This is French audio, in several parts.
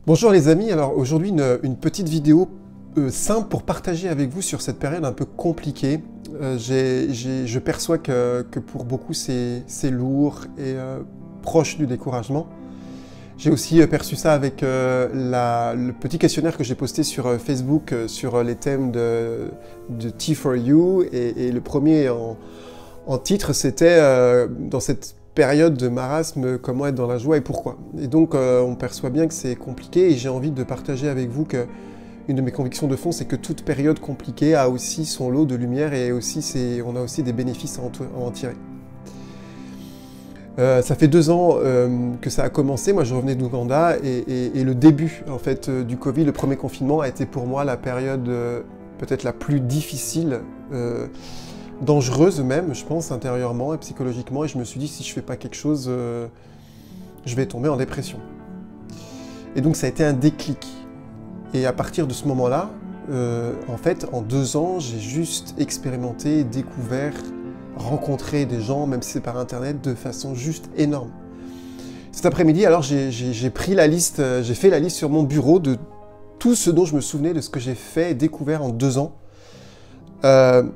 Bonjour les amis, alors aujourd'hui une petite vidéo simple pour partager avec vous sur cette période un peu compliquée. Je perçois que pour beaucoup c'est lourd et proche du découragement. J'ai aussi perçu ça avec le petit questionnaire que j'ai posté sur Facebook sur les thèmes de T4U et le premier en titre c'était dans cette période de marasme, comment être dans la joie et pourquoi. Et donc on perçoit bien que c'est compliqué et j'ai envie de partager avec vous que une de mes convictions de fond, c'est que toute période compliquée a aussi son lot de lumière et aussi on a aussi des bénéfices à en tirer. Ça fait 2 ans que ça a commencé, moi je revenais d'Ouganda et le début en fait du Covid, le premier confinement a été pour moi la période peut-être la plus difficile, dangereuse même, je pense, intérieurement et psychologiquement, et je me suis dit si je fais pas quelque chose, je vais tomber en dépression. Et donc ça a été un déclic. Et à partir de ce moment-là, en fait, en 2 ans, j'ai juste expérimenté, découvert, rencontré des gens, même si c'est par internet, de façon juste énorme. Cet après-midi, alors j'ai pris la liste, j'ai fait la liste sur mon bureau de tout ce dont je me souvenais, de ce que j'ai fait et découvert en 2 ans.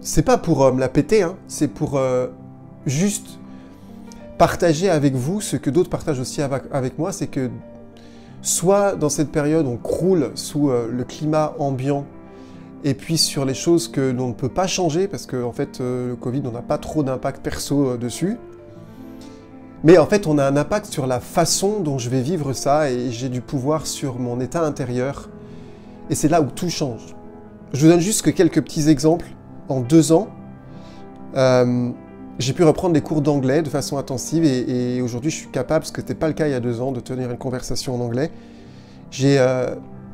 C'est pas pour me la péter, hein, c'est pour juste partager avec vous ce que d'autres partagent aussi avec moi, c'est que soit dans cette période on croule sous le climat ambiant et puis sur les choses que l'on ne peut pas changer parce que en fait le Covid on n'a pas trop d'impact perso dessus, mais en fait on a un impact sur la façon dont je vais vivre ça et j'ai du pouvoir sur mon état intérieur et c'est là où tout change. Je vous donne juste que quelques petits exemples. En 2 ans, j'ai pu reprendre des cours d'anglais de façon intensive et aujourd'hui je suis capable, ce que ce n'était pas le cas il y a 2 ans, de tenir une conversation en anglais. J'ai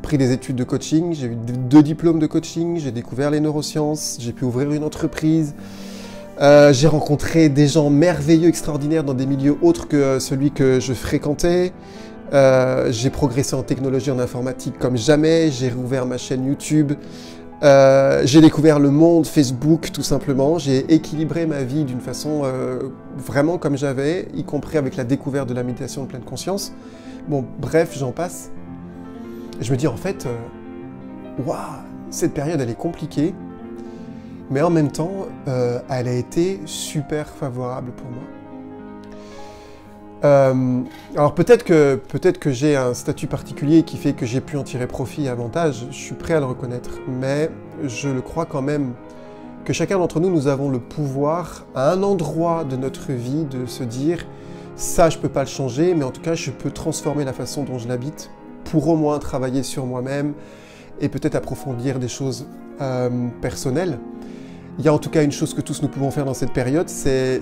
pris des études de coaching, j'ai eu 2 diplômes de coaching, j'ai découvert les neurosciences, j'ai pu ouvrir une entreprise, j'ai rencontré des gens merveilleux, extraordinaires dans des milieux autres que celui que je fréquentais. J'ai progressé en technologie, en informatique comme jamais, j'ai rouvert ma chaîne YouTube. J'ai découvert le monde Facebook tout simplement, j'ai équilibré ma vie d'une façon vraiment comme j'avais, y compris avec la découverte de la méditation de pleine conscience. Bon, bref, j'en passe. Et je me dis en fait, waouh, cette période elle est compliquée, mais en même temps, elle a été super favorable pour moi. Alors peut-être que j'ai un statut particulier qui fait que j'ai pu en tirer profit et avantage, je suis prêt à le reconnaître, mais je le crois quand même que chacun d'entre nous, nous avons le pouvoir à un endroit de notre vie de se dire ça je peux pas le changer, mais en tout cas je peux transformer la façon dont je l'habite pour au moins travailler sur moi-même et peut-être approfondir des choses personnelles. Il y a en tout cas une chose que tous nous pouvons faire dans cette période, c'est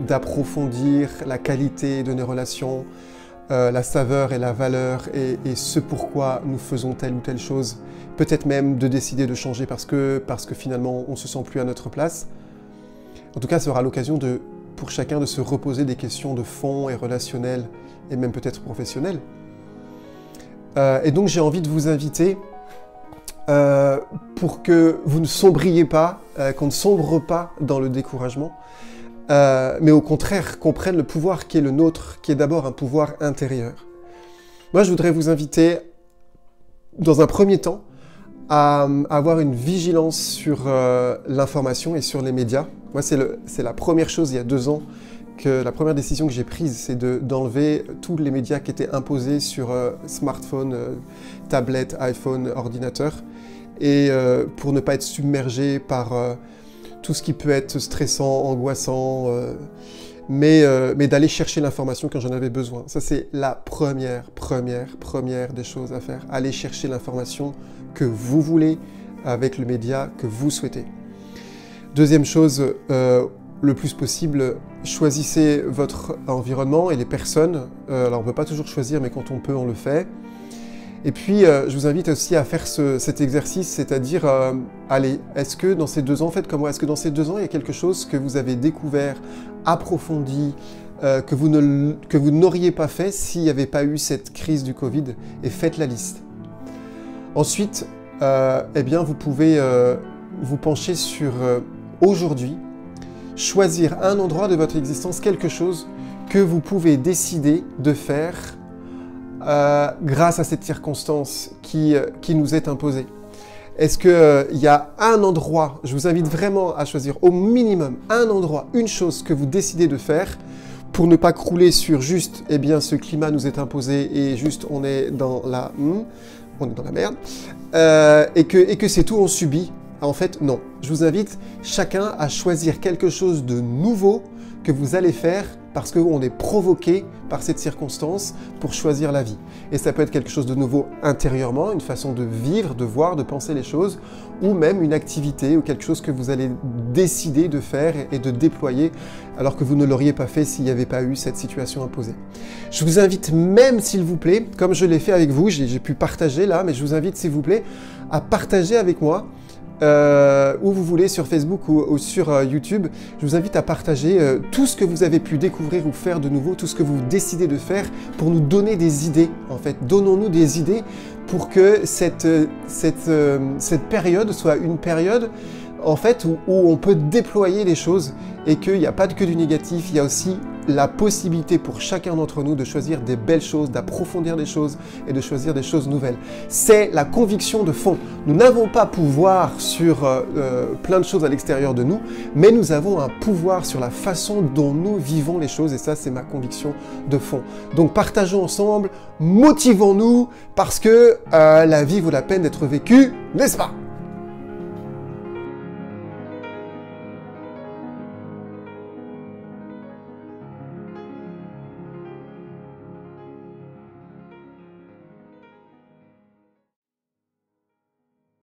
d'approfondir la qualité de nos relations, la saveur et la valeur et ce pourquoi nous faisons telle ou telle chose. Peut-être même de décider de changer parce que finalement on ne se sent plus à notre place. En tout cas, ce sera l'occasion pour chacun de se reposer des questions de fond et relationnelles et même peut-être professionnelles. Et donc j'ai envie de vous inviter pour que vous ne sombriez pas, qu'on ne sombre pas dans le découragement, mais au contraire qu'on prenne le pouvoir qui est le nôtre, qui est d'abord un pouvoir intérieur. Moi, je voudrais vous inviter, dans un premier temps, à avoir une vigilance sur l'information et sur les médias. Moi, c'est la première chose, il y a 2 ans, la première décision que j'ai prise, c'est d'enlever tous les médias qui étaient imposés sur smartphone, tablette, iPhone, ordinateur, et pour ne pas être submergé par tout ce qui peut être stressant, angoissant, mais d'aller chercher l'information quand j'en avais besoin. Ça, c'est la première des choses à faire. Aller chercher l'information que vous voulez avec le média que vous souhaitez. Deuxième chose, le plus possible, choisissez votre environnement et les personnes. Alors on ne peut pas toujours choisir, mais quand on peut, on le fait. Et puis, je vous invite aussi à faire cet exercice, c'est-à-dire, allez, est-ce que dans ces 2 ans, faites comme moi, est-ce que dans ces 2 ans, il y a quelque chose que vous avez découvert, approfondi, que vous n'auriez pas fait s'il n'y avait pas eu cette crise du Covid, et faites la liste. Ensuite, eh bien, vous pouvez vous pencher sur aujourd'hui, choisir un endroit de votre existence, quelque chose que vous pouvez décider de faire grâce à cette circonstance qui nous est imposée? Est-ce qu'il y a un endroit, je vous invite vraiment à choisir au minimum un endroit, une chose que vous décidez de faire pour ne pas crouler sur juste, eh bien ce climat nous est imposé et juste on est dans la merde, et que c'est tout, on subit? En fait, non. Je vous invite chacun à choisir quelque chose de nouveau que vous allez faire parce qu'on est provoqué par cette circonstance pour choisir la vie. Et ça peut être quelque chose de nouveau intérieurement, une façon de vivre, de voir, de penser les choses, ou même une activité ou quelque chose que vous allez décider de faire et de déployer alors que vous ne l'auriez pas fait s'il n'y avait pas eu cette situation imposée. Je vous invite même, s'il vous plaît, comme je l'ai fait avec vous, j'ai pu partager là, mais je vous invite, s'il vous plaît, à partager avec moi où vous voulez, sur Facebook ou sur YouTube. Je vous invite à partager tout ce que vous avez pu découvrir ou faire de nouveau, tout ce que vous décidez de faire pour nous donner des idées, en fait. Donnons-nous des idées pour que cette période soit une période, en fait, où on peut déployer les choses et qu'il n'y a pas que du négatif, il y a aussi la possibilité pour chacun d'entre nous de choisir des belles choses, d'approfondir des choses et de choisir des choses nouvelles. C'est la conviction de fond. Nous n'avons pas pouvoir sur plein de choses à l'extérieur de nous, mais nous avons un pouvoir sur la façon dont nous vivons les choses et ça, c'est ma conviction de fond. Donc partageons ensemble, motivons-nous parce que la vie vaut la peine d'être vécue, n'est-ce pas ?